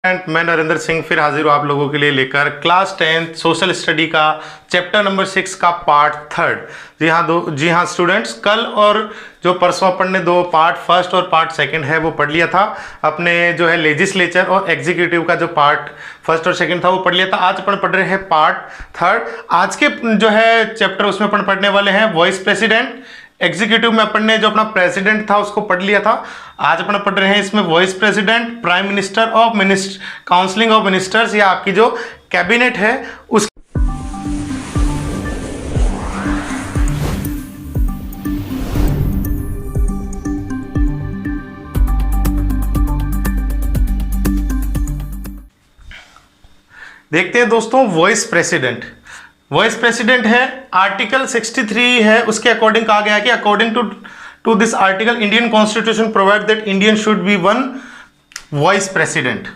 मैं नरेंद्र सिंह फिर हाजिर हूँ आप लोगों के लिए लेकर क्लास 10 सोशल स्टडी का चैप्टर नंबर 6 का पार्ट 3। जी हाँ स्टूडेंट्स, कल और जो परसों अपन ने दो पार्ट फर्स्ट और पार्ट सेकंड है वो पढ़ लिया था। अपने जो है लेजिस्लेचर और एग्जीक्यूटिव का जो पार्ट फर्स्ट और सेकंड था वो पढ़ लिया था। आज अपन पढ़ रहे हैं पार्ट 3। आज के जो है चैप्टर उसमें अपन पढ़ने वाले हैं वॉइस प्रेसिडेंट। एग्जीक्यूटिव में अपन ने जो अपना प्रेसिडेंट था उसको पढ़ लिया था। आज अपन पढ़ रहे हैं इसमें vice president, prime minister of counselling of ministers, या आपकी जो कैबिनेट है उस देखते हैं दोस्तों। वॉइस प्रेसिडेंट है, आर्टिकल 63 है, उसके अकॉर्डिंग कहा गया है कि according to this article Indian constitution provide that Indian should be one vice president.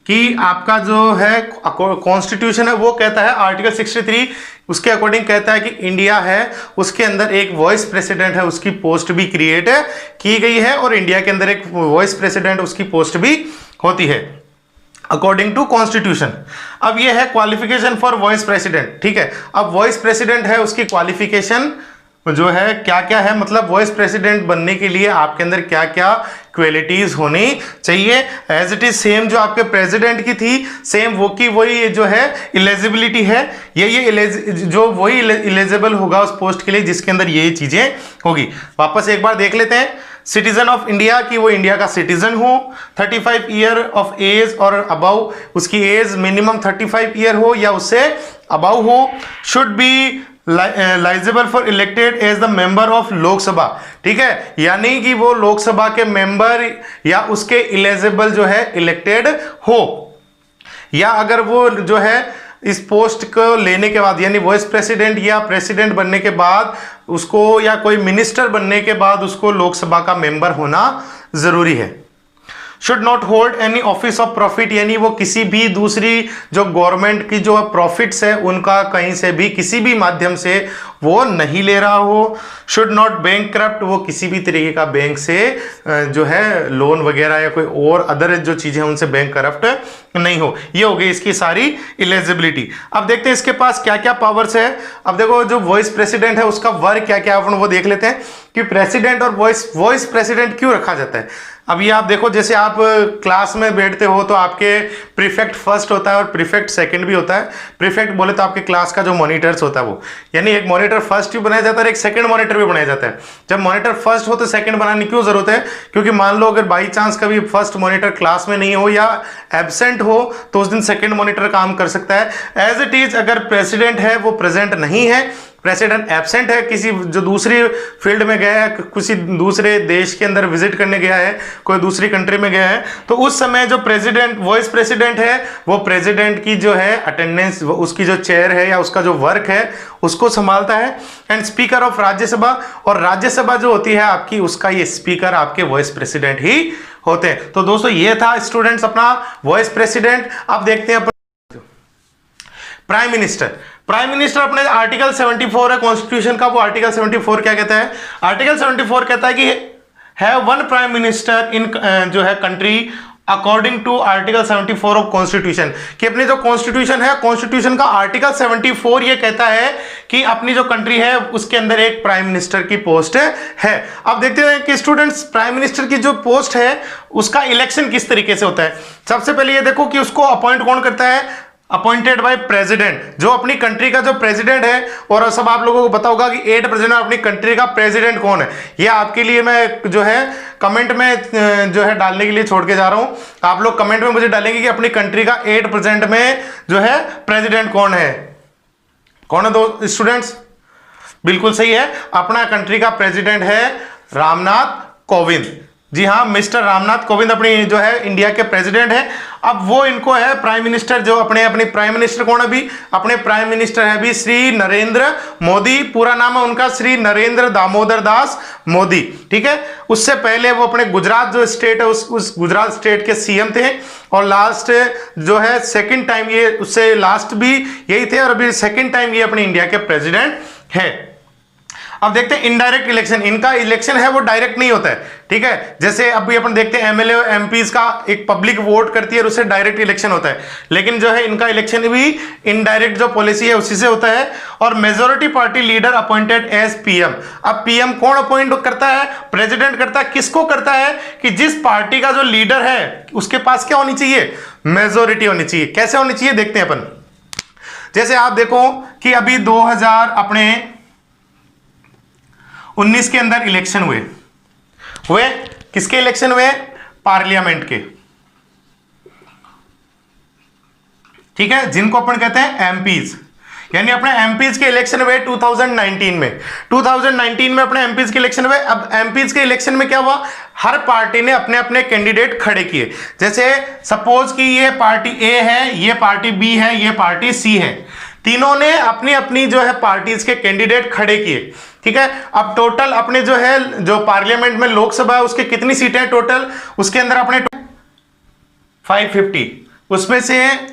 कि आपका जो है कॉन्स्टिट्यूशन है वो कहता है, आर्टिकल 63 उसके अकॉर्डिंग कहता है कि इंडिया है उसके अंदर एक वॉइस प्रेसिडेंट है, उसकी पोस्ट भी क्रिएट की गई है, और इंडिया के अंदर एक वॉइस प्रेसिडेंट उसकी पोस्ट भी होती है अकॉर्डिंग टू कॉन्स्टिट्यूशन। अब ये है क्वालिफिकेशन फॉर वॉइस प्रेसिडेंट, ठीक है। अब वॉइस प्रेसिडेंट है, उसकी क्वालिफिकेशन जो है क्या क्या है, मतलब वॉइस प्रेसिडेंट बनने के लिए आपके अंदर क्या क्या क्वालिटीज होनी चाहिए। एज इट इज सेम जो आपके प्रेसिडेंट की थी, सेम वो की वही जो है इलिजिबिलिटी है, ये जो वही इलिजिबल होगा उस पोस्ट के लिए जिसके अंदर ये चीजें होगी। वापस एक बार देख लेते हैं। सिटीजन ऑफ इंडिया की वो इंडिया का सिटीजन हो, 35 ईयर ऑफ एज और अबाउ, उसकी एज मिनिमम 35 ईयर हो या उससे अबाउ हो। Should be eligible for elected as the member of Lok Sabha, ठीक है, यानी कि वो लोकसभा के मेंबर या उसके इलिजिबल जो है इलेक्टेड हो, या अगर वो जो है इस पोस्ट को लेने के बाद यानी वॉइस प्रेसिडेंट या प्रेसिडेंट बनने के बाद उसको, या कोई मिनिस्टर बनने के बाद उसको लोकसभा का मेंबर होना जरूरी है। Should not hold any office of profit, यानी वो किसी भी दूसरी जो गवर्नमेंट की जो प्रॉफिट्स है उनका कहीं से भी किसी भी माध्यम से वो नहीं ले रहा हो। शुड नॉट बैंक करप्ट, वो किसी भी तरीके का बैंक से जो है लोन वगैरह या कोई और अदर जो चीजें उनसे बैंक करप्ट नहीं हो। ये हो गई इसकी सारी इलिजिबिलिटी। अब देखते हैं इसके पास क्या क्या पावर्स है। अब देखो जो वॉइस प्रेसिडेंट है उसका वर्क क्या क्या है अपन वो देख लेते हैं कि प्रेसिडेंट और वॉइस प्रेसिडेंट क्यों रखा जाता है। अब ये आप देखो, जैसे आप क्लास में बैठते हो तो आपके प्रीफेक्ट फर्स्ट होता है और प्रीफेक्ट सेकंड भी होता है। प्रीफेक्ट बोले तो आपके क्लास का जो मॉनिटर्स होता है वो, यानी एक मॉनिटर फर्स्ट भी बनाया जाता है और एक सेकंड मॉनिटर भी बनाया जाता है। जब मॉनिटर फर्स्ट हो तो सेकंड बनाने की क्यों जरूरत है, क्योंकि मान लो अगर बाई चांस कभी फर्स्ट मॉनिटर क्लास में नहीं हो या एब्सेंट हो तो उस दिन सेकंड मॉनिटर काम कर सकता है। एज इट इज अगर प्रेसिडेंट है वो प्रेजेंट नहीं है, प्रेसिडेंट एब्सेंट है, किसी जो दूसरी फील्ड में गया है, किसी दूसरे देश के अंदर विजिट करने गया है, कोई दूसरी कंट्री में गया है, तो उस समय जो प्रेसिडेंट वॉइस प्रेसिडेंट है वो प्रेसिडेंट की जो है अटेंडेंस, उसकी जो चेयर है या उसका जो वर्क है उसको संभालता है। एंड स्पीकर ऑफ राज्यसभा, और राज्यसभा जो होती है आपकी उसका ये स्पीकर आपके वॉइस प्रेसिडेंट ही होते हैं। तो दोस्तों ये था स्टूडेंट्स अपना वॉइस प्रेसिडेंट। अब देखते हैं प्राइम मिनिस्टर। प्राइम मिनिस्टर अपने आर्टिकल 74 है कॉन्स्टिट्यूशन का, वो आर्टिकल 74 क्या कहता है, आर्टिकल 74 कहता है कि have one prime minister in जो है country according to article 74 of constitution, कि अपनी जो कॉन्स्टिट्यूशन है, कॉन्स्टिट्यूशन का आर्टिकल 74 ये कहता है कि अपनी जो कंट्री है उसके अंदर एक प्राइम मिनिस्टर की पोस्ट है। अब देखते हैं कि स्टूडेंट्स प्राइम मिनिस्टर की जो पोस्ट है उसका इलेक्शन किस तरीके से होता है। सबसे पहले ये देखो कि उसको अपॉइंट कौन करता है, अपॉइंटेड बाय प्रेसिडेंट, जो अपनी कंट्री का जो प्रेसिडेंट है। और सब आप लोगों को पता होगा कि 8% अपनी कंट्री का प्रेसिडेंट कौन है, ये आपके लिए मैं जो है कमेंट में जो है डालने के लिए छोड़ के जा रहा हूं। आप लोग कमेंट में मुझे डालेंगे कि अपनी कंट्री का 8% में जो है प्रेसिडेंट कौन है। कौन है दो स्टूडेंट्स, बिल्कुल सही है, अपना कंट्री का प्रेसिडेंट है रामनाथ कोविंद। जी हाँ, मिस्टर रामनाथ कोविंद अपनी जो है इंडिया के प्रेसिडेंट है। अब वो इनको है प्राइम मिनिस्टर, जो अपने प्राइम मिनिस्टर कौन है अभी, अपने प्राइम मिनिस्टर है अभी श्री नरेंद्र मोदी। पूरा नाम है उनका श्री नरेंद्र दामोदर दास मोदी, ठीक है। उससे पहले वो अपने गुजरात जो स्टेट है उस गुजरात स्टेट के सीएम थे, और लास्ट जो है सेकंड टाइम ये, उससे लास्ट भी यही थे और अभी सेकंड टाइम ये अपने इंडिया के प्रेसिडेंट है। अब देखते हैं इनडायरेक्ट इलेक्शन, इनका इलेक्शन है वो डायरेक्ट नहीं होता है, ठीक है। जैसे अभी अपन देखते हैं एमएलए और एमपीज का एक पब्लिक वोट करती है और उससे डायरेक्ट इलेक्शन होता है, लेकिन जो है इनका इलेक्शन भी इनडायरेक्ट जो पॉलिसी है उसी से होता है। और majority party leader appointed as PM. अब पीएम कौन अपॉइंट करता है? प्रेसिडेंट करता है। किसको करता है? कि जिस पार्टी का जो लीडर है उसके पास क्या होनी चाहिए? मेजोरिटी होनी चाहिए। कैसे होनी चाहिए देखते हैं अपन। जैसे आप देखो कि अभी 2019 के अंदर इलेक्शन हुए किसके इलेक्शन हुए? पार्लियामेंट के, ठीक है, जिनको अपन कहते हैं एमपीज, यानी अपने एमपीज के इलेक्शन हुए 2019 में। 2019 में अपने एमपीज के इलेक्शन हुए। अब एमपीज के इलेक्शन में क्या हुआ? हर पार्टी ने अपने अपने कैंडिडेट खड़े किए। जैसे सपोज कि ये पार्टी ए है, ये पार्टी बी है, ये पार्टी सी है, तीनों ने अपनी अपनी जो है पार्टीज के कैंडिडेट खड़े किए, ठीक है। अब टोटल अपने जो है जो पार्लियामेंट में लोकसभा है उसके कितनी सीटें हैं टोटल? उसके अंदर अपने 550, उसमें से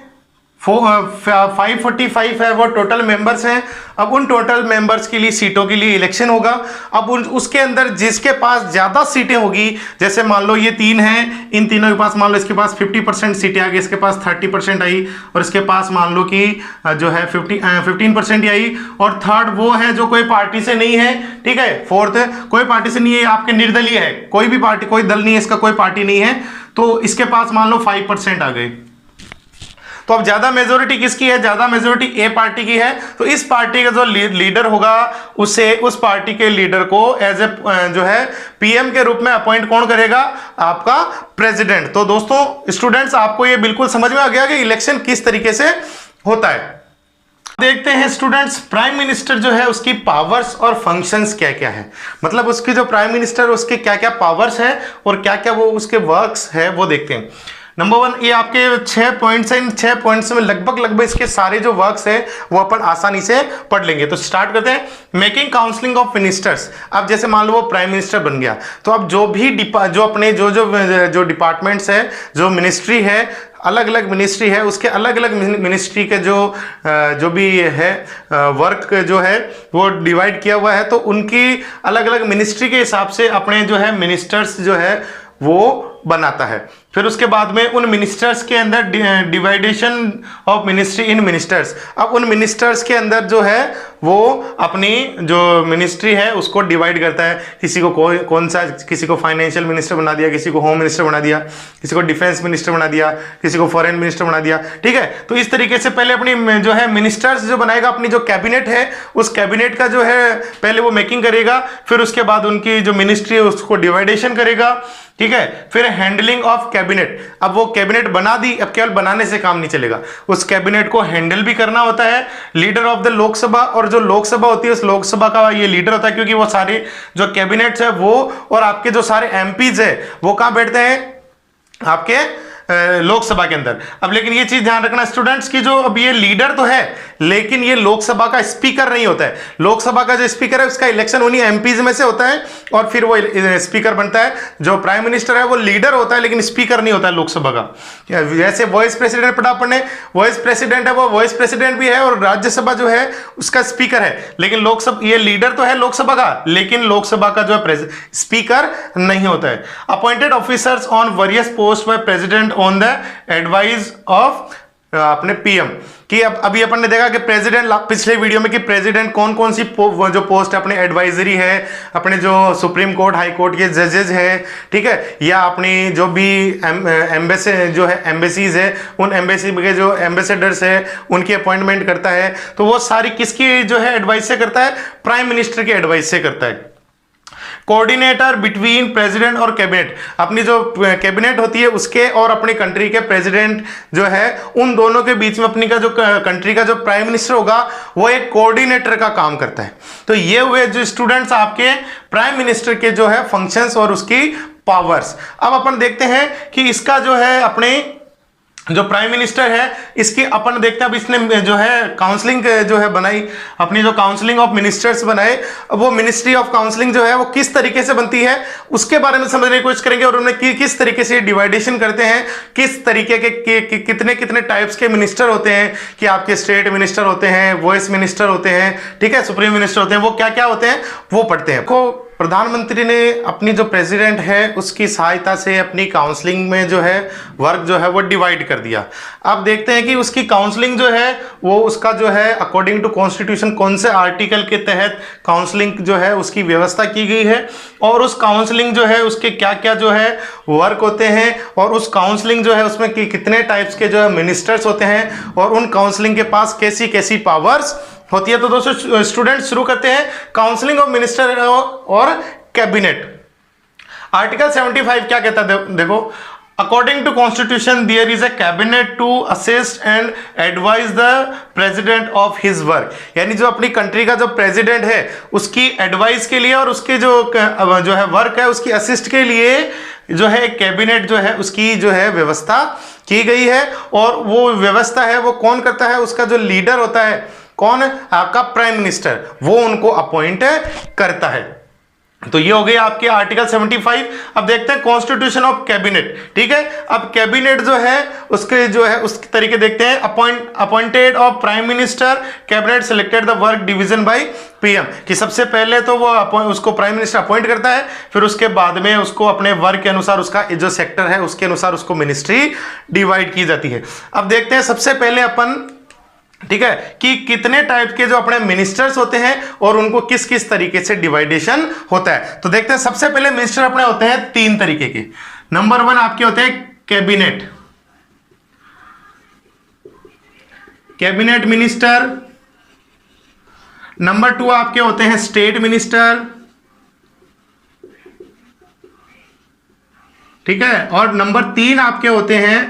545 है वो टोटल मेंबर्स हैं। अब उन टोटल मेंबर्स के लिए सीटों के लिए इलेक्शन होगा। अब उसके अंदर जिसके पास ज्यादा सीटें होगी, जैसे मान लो ये 3 हैं, इन तीनों के पास मान लो इसके पास 50% सीटें आ गई, इसके पास 30% आई, और इसके पास मान लो कि जो है 15% ही आई, और थर्ड वो है जो कोई पार्टी से नहीं है, ठीक है। फोर्थ कोई पार्टी से नहीं है, आपके निर्दलीय है, कोई भी पार्टी, कोई दल नहीं है, इसका कोई पार्टी नहीं है, तो इसके पास मान लो 5% आ गए। तो अब ज्यादा मेजोरिटी किसकी है? ज्यादा मेजोरिटी ए पार्टी की है। तो इस पार्टी का जो लीडर होगा उसे, उस पार्टी के लीडर को एज ए जो है पीएम के रूप में अपॉइंट कौन करेगा? आपका प्रेसिडेंट। तो दोस्तों स्टूडेंट्स, आपको ये बिल्कुल समझ में आ गया कि इलेक्शन किस तरीके से होता है। देखते हैं स्टूडेंट्स, प्राइम मिनिस्टर जो है उसकी पावर्स और फंक्शंस क्या क्या है, मतलब उसकी जो प्राइम मिनिस्टर उसके क्या क्या पावर्स है और क्या क्या वो उसके वर्क्स है वो देखते हैं। नंबर 1, ये आपके 6 पॉइंट्स हैं। इन 6 पॉइंट्स में लगभग इसके सारे जो वर्क्स हैं वो अपन आसानी से पढ़ लेंगे। तो स्टार्ट करते हैं। Making counselling of ministers. अब जैसे मान लो वो प्राइम मिनिस्टर बन गया, तो अब जो भी जो अपने जो डिपार्टमेंट्स है, जो मिनिस्ट्री है, अलग अलग मिनिस्ट्री है, उसके अलग अलग मिनिस्ट्री के जो भी है वर्क जो है वो डिवाइड किया हुआ है। तो उनकी अलग अलग मिनिस्ट्री के हिसाब से अपने जो है मिनिस्टर्स जो है वो बनाता है। फिर उसके बाद में उन मिनिस्टर्स के अंदर डिवाइडेशन ऑफ मिनिस्ट्री इन मिनिस्टर्स। अब उन मिनिस्टर्स के अंदर जो है वो अपनी जो मिनिस्ट्री है उसको डिवाइड करता है। किसी को कौन सा, किसी को फाइनेंशियल मिनिस्टर बना दिया, किसी को होम मिनिस्टर बना दिया, किसी को डिफेंस मिनिस्टर बना दिया, किसी को फॉरेन मिनिस्टर बना दिया, ठीक है। तो इस तरीके से पहले अपनी जो है मिनिस्टर्स जो बनाएगा, अपनी जो कैबिनेट है उस कैबिनेट का जो है पहले वो मेकिंग करेगा, फिर उसके बाद उनकी जो मिनिस्ट्री है उसको डिवाइडेशन करेगा, ठीक है। फिर हैंडलिंग ऑफ कैबिनेट। अब वो कैबिनेट बना दी, अब केवल बनाने से काम नहीं चलेगा, उस कैबिनेट को हैंडल भी करना होता है। लीडर ऑफ द लोकसभा, और जो लोकसभा होती है उस लोकसभा का ये लीडर होता है, क्योंकि वो सारे जो कैबिनेट्स है वो और आपके जो सारे एमपीज है वो कहां बैठते हैं? आपके लोकसभा के अंदर। अब लेकिन ये चीज ध्यान रखना स्टूडेंट्स की, जो अब ये लीडर तो है लेकिन ये लोकसभा का स्पीकर नहीं होता है। लोकसभा का जो स्पीकर है उसका इलेक्शन उन्हीं एमपीज में से होता है और फिर वो स्पीकर बनता है। जो प्राइम मिनिस्टर है वो लीडर होता है लेकिन स्पीकर नहीं होता है लोकसभा का। जैसे वाइस प्रेसिडेंट पढ़ा आपने, वाइस प्रेसिडेंट है वो वाइस प्रेसिडेंट भी है और राज्यसभा जो है उसका स्पीकर है, लेकिन लोकसभा ये लीडर तो है लोकसभा का, लेकिन लोकसभा का जो है स्पीकर नहीं होता है। Appointed officers on various post by president on the advice of अपने पीएम कि अब अभी अपन ने देखा कि प्रेसिडेंट, पिछले वीडियो में कि प्रेसिडेंट कौन कौन सी जो पोस्ट अपने एडवाइजरी है, अपने जो सुप्रीम कोर्ट हाई कोर्ट के जजेस है, ठीक है, या अपनी जो भी एम्बेसी जो है एम्बेसीज है उन एम्बेसी के जो एम्बेसडर्स है उनकी अपॉइंटमेंट करता है। तो वो सारी किसकी जो है एडवाइस से करता है? प्राइम मिनिस्टर की एडवाइस से करता है। कोऑर्डिनेटर बिटवीन प्रेसिडेंट और कैबिनेट, अपनी जो कैबिनेट होती है उसके और अपनी कंट्री के प्रेसिडेंट जो है उन दोनों के बीच में अपनी का जो कंट्री का जो प्राइम मिनिस्टर होगा वो एक कोऑर्डिनेटर का काम करता है। तो ये हुए जो स्टूडेंट्स आपके प्राइम मिनिस्टर के जो है फंक्शंस और उसकी पावर्स। अब अपन देखते हैं कि इसका जो है अपने जो प्राइम मिनिस्टर है इसकी अपन देखते हैं। अब इसने जो है काउंसलिंग जो है बनाई, अपनी जो काउंसलिंग ऑफ मिनिस्टर्स बनाए, वो मिनिस्ट्री ऑफ काउंसलिंग जो है वो किस तरीके से बनती है उसके बारे में समझने की कोशिश करेंगे। और उन्होंने किस तरीके से डिवाइडेशन करते हैं, किस तरीके के कितने कितने टाइप्स के मिनिस्टर होते हैं, कि आपके स्टेट मिनिस्टर होते हैं, वॉइस मिनिस्टर होते हैं, ठीक है, सुप्रीम मिनिस्टर होते हैं, वो क्या क्या होते हैं वो पढ़ते हैं। को प्रधानमंत्री ने अपनी जो प्रेसिडेंट है उसकी सहायता से अपनी काउंसलिंग में जो है वर्क जो है वो डिवाइड कर दिया। अब देखते हैं कि उसकी काउंसलिंग जो है वो उसका जो है अकॉर्डिंग टू कॉन्स्टिट्यूशन कौन से आर्टिकल के तहत काउंसलिंग जो है उसकी व्यवस्था की गई है, और उस काउंसलिंग जो है उसके क्या क्या जो है वर्क होते हैं, और उस काउंसलिंग जो है उसमें कितने टाइप्स के जो है मिनिस्टर्स होते हैं, और उन काउंसलिंग के पास कैसी कैसी पावर्स होती है। तो दोस्तों स्टूडेंट शुरू करते हैं काउंसलिंग ऑफ मिनिस्टर और कैबिनेट। आर्टिकल 75 क्या कहता है देखो, according to constitution there is a cabinet to assist and advise the president of his work. यानी जो अपनी कंट्री का जो प्रेसिडेंट है उसकी एडवाइस के लिए और उसके जो है वर्क है उसकी असिस्ट के लिए जो है एक कैबिनेट जो है उसकी जो है व्यवस्था की गई है। और वो व्यवस्था है वो कौन करता है, उसका जो लीडर होता है कौन, आपका प्राइम मिनिस्टर, वो उनको अपॉइंट करता है। तो ये हो गई आपके आर्टिकल 75। अब देखते हैं कॉन्स्टिट्यूशन ऑफ कैबिनेट, ठीक है। अब कैबिनेट जो है उसके जो है उस तरीके देखते हैं, appointed of prime minister, cabinet selected the work division by PM, कि सबसे पहले तो वो उसको प्राइम मिनिस्टर अपॉइंट करता है, फिर उसके बाद में उसको अपने वर्क के अनुसार उसका जो सेक्टर है उसके अनुसार उसको मिनिस्ट्री डिवाइड की जाती है। अब देखते हैं सबसे पहले अपन, ठीक है, कि कितने टाइप के जो अपने मिनिस्टर्स होते हैं और उनको किस किस तरीके से डिवाइडेशन होता है। तो देखते हैं सबसे पहले मिनिस्टर अपने होते हैं 3 तरीके के। नंबर 1 आपके होते हैं कैबिनेट, कैबिनेट मिनिस्टर। नंबर 2 आपके होते हैं स्टेट मिनिस्टर, ठीक है। और नंबर 3 आपके होते हैं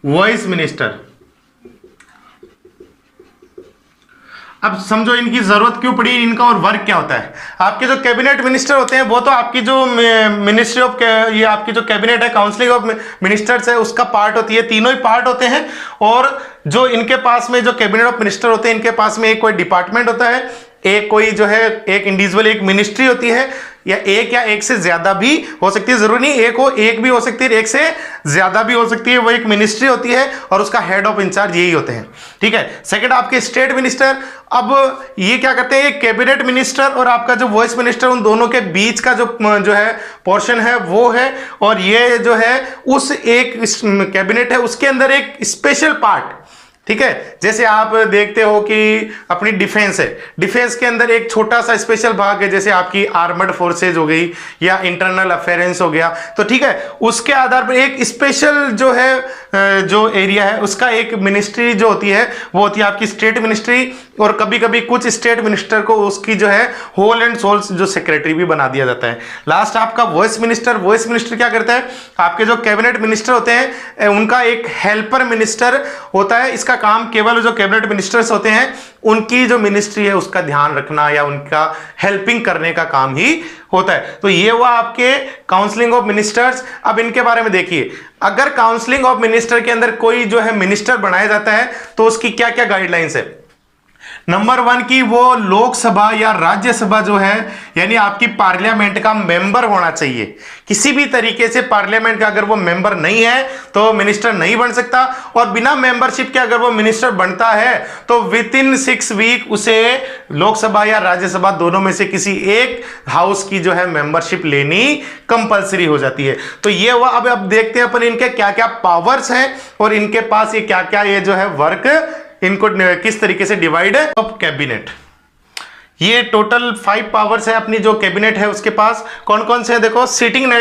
वॉइस मिनिस्टर। अब समझो इनकी जरूरत क्यों पड़ी, इनका और वर्क क्या होता है। आपके जो कैबिनेट मिनिस्टर होते हैं वो तो आपकी जो मिनिस्ट्री ऑफ ये आपकी जो कैबिनेट है, काउंसिलिंग ऑफ मिनिस्टर्स है, उसका पार्ट होती है, तीनों ही पार्ट होते हैं। और जो इनके पास में जो कैबिनेट ऑफ मिनिस्टर होते हैं इनके पास में एक कोई डिपार्टमेंट होता है, एक कोई जो है एक इंडिविजुअल एक मिनिस्ट्री होती है, या एक से ज्यादा भी हो सकती है, जरूरी नहीं एक हो, एक भी हो सकती है, एक से ज्यादा भी हो सकती है, वो एक मिनिस्ट्री होती है और उसका हेड ऑफ इंचार्ज यही होते हैं, ठीक है। सेकंड आपके स्टेट मिनिस्टर। अब ये क्या करते हैं, कैबिनेट मिनिस्टर और आपका जो वॉइस मिनिस्टर, उन दोनों के बीच का जो है पोर्शन है वो है, और ये जो है उस एक कैबिनेट है उसके अंदर एक स्पेशल पार्ट, ठीक है। जैसे आप देखते हो कि अपनी डिफेंस है, डिफेंस के अंदर एक छोटा सा स्पेशल भाग है, जैसे आपकी आर्मर्ड फोर्सेज हो गई या इंटरनल अफेयरेंस हो गया, तो ठीक है, उसके आधार पर एक स्पेशल जो है जो एरिया है उसका एक मिनिस्ट्री जो होती है वो होती है आपकी स्टेट मिनिस्ट्री। और कभी कभी कुछ स्टेट मिनिस्टर को उसकी जो है होल एंड सोल जो सेक्रेटरी भी बना दिया जाता है। लास्ट आपका वॉइस मिनिस्टर। वॉइस मिनिस्टर क्या करता है, आपके जो कैबिनेट मिनिस्टर होते हैं उनका एक हेल्पर मिनिस्टर होता है। इसका काम केवल जो कैबिनेट मिनिस्टर्स होते हैं उनकी जो मिनिस्ट्री है उसका ध्यान रखना या उनका हेल्पिंग करने का काम ही होता है। तो ये हुआ आपके काउंसलिंग ऑफ मिनिस्टर्स। अब इनके बारे में देखिए, अगर काउंसलिंग ऑफ मिनिस्टर के अंदर कोई जो है मिनिस्टर बनाया जाता है तो उसकी क्या क्या गाइडलाइंस है। नंबर 1 की वो लोकसभा या राज्यसभा जो है यानी आपकी पार्लियामेंट का मेंबर होना चाहिए। किसी भी तरीके से पार्लियामेंट का अगर वो मेंबर नहीं है तो मिनिस्टर नहीं बन सकता, और बिना मेंबरशिप के अगर वो मिनिस्टर बनता है तो विद इन 6 वीक उसे लोकसभा या राज्यसभा दोनों में से किसी एक हाउस की जो है मेंबरशिप लेनी कंपलसरी हो जाती है। तो ये हुआ। अब देखते हैं अपन इनके क्या क्या पावर्स हैं और इनके पास ये क्या क्या ये जो है वर्क इनको किस तरीके से डिवाइड है ऑफ कैबिनेट। ये टोटल 5 पावर्स है अपनी जो कैबिनेट है उसके पास। कौन कौन से है देखो, सिटिंग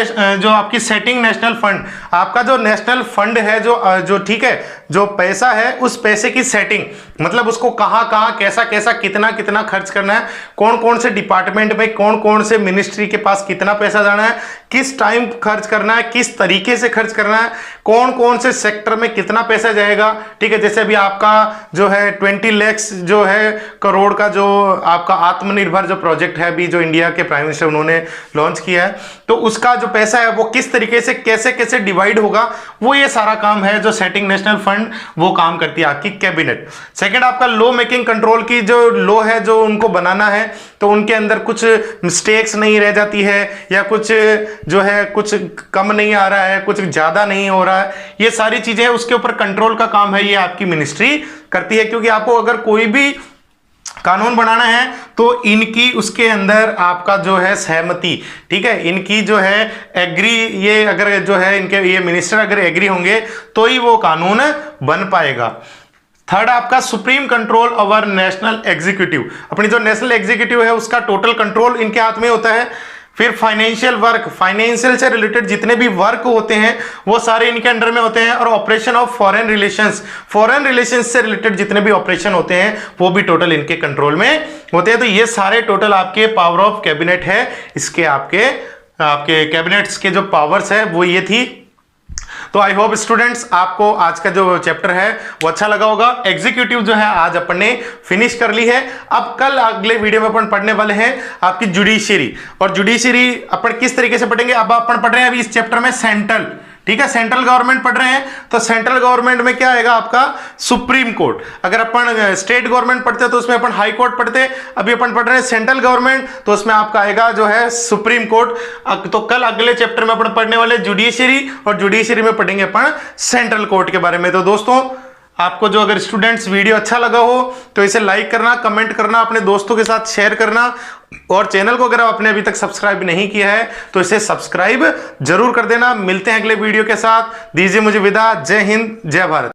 जो आपकी सेटिंग नेशनल फंड, आपका जो नेशनल फंड है जो ठीक है, जो पैसा है उस पैसे की सेटिंग, मतलब उसको कहाँ कहाँ कैसा कैसा कितना कितना खर्च करना है, कौन कौन से डिपार्टमेंट में कौन कौन से मिनिस्ट्री के पास कितना पैसा जाना है, किस टाइम खर्च करना है, किस तरीके से खर्च करना है, कौन कौन से सेक्टर में कितना पैसा जाएगा, ठीक है। जैसे अभी आपका जो है 20 लाख जो है करोड़ का जो आपका आत्मनिर्भर जो प्रोजेक्ट है अभी जो इंडिया के प्राइम मिनिस्टर उन्होंने लॉन्च किया है, तो उसका जो पैसा है वो किस तरीके से कैसे कैसे डिवाइड होगा, वो ये सारा काम है जो सेटिंग नेशनल फंड वो काम करती है आपकी कैबिनेट। सेकंड आपका लॉ मेकिंग कंट्रोल की जो लॉ है जो उनको बनाना है, तो उनके अंदर कुछ मिस्टेक्स नहीं रह जाती है या कुछ जो है कुछ कम नहीं आ रहा है, कुछ ज्यादा नहीं हो रहा है, ये सारी चीजें उसके ऊपर कंट्रोल का काम है ये आपकी मिनिस्ट्री करती है। क्योंकि आपको अगर कोई भी कानून बनाना है तो इनकी उसके अंदर आपका जो है सहमति, ठीक है, इनकी जो है एग्री, ये अगर जो है इनके ये मिनिस्टर अगर एग्री होंगे तो ही वो कानून बन पाएगा। थर्ड आपका supreme control over national executive, अपनी जो नेशनल एग्जीक्यूटिव है उसका टोटल कंट्रोल इनके हाथ में होता है। फिर फाइनेंशियल वर्क, फाइनेंशियल से रिलेटेड जितने भी वर्क होते हैं वो सारे इनके अंडर में होते हैं। और operation of foreign relations, foreign relations से रिलेटेड जितने भी ऑपरेशन होते हैं वो भी टोटल इनके कंट्रोल में होते हैं। तो ये सारे टोटल आपके पावर ऑफ कैबिनेट है, इसके आपके कैबिनेट्स के जो पावर्स है वो ये थी। तो आई होप स्टूडेंट्स आपको आज का जो चैप्टर है वो अच्छा लगा होगा। एग्जीक्यूटिव जो है आज अपन ने फिनिश कर ली है। अब कल अगले वीडियो में अपन पढ़ने वाले हैं आपकी जुडिशियरी, और जुडिशियरी अपन किस तरीके से पढ़ेंगे। अब अपन पढ़ रहे हैं अभी इस चैप्टर में सेंट्रल, ठीक है, सेंट्रल गवर्नमेंट पढ़ रहे हैं, तो सेंट्रल गवर्नमेंट में क्या आएगा आपका सुप्रीम कोर्ट। अगर अपन स्टेट गवर्नमेंट पढ़ते तो उसमें अपन हाई कोर्ट पढ़ते, अभी अपन पढ़ रहे हैं सेंट्रल गवर्नमेंट, तो उसमें आपका आएगा जो है सुप्रीम कोर्ट। तो कल अगले चैप्टर में अपन पढ़ने वाले जुडिशियरी, और जुडिशियरी में पढ़ेंगे अपन सेंट्रल कोर्ट के बारे में। तो दोस्तों आपको जो अगर स्टूडेंट्स वीडियो अच्छा लगा हो तो इसे लाइक करना, कमेंट करना, अपने दोस्तों के साथ शेयर करना, और चैनल को अगर आपने अभी तक सब्सक्राइब नहीं किया है तो इसे सब्सक्राइब जरूर कर देना। मिलते हैं अगले वीडियो के साथ, दीजिए मुझे विदा। जय हिंद, जय भारत।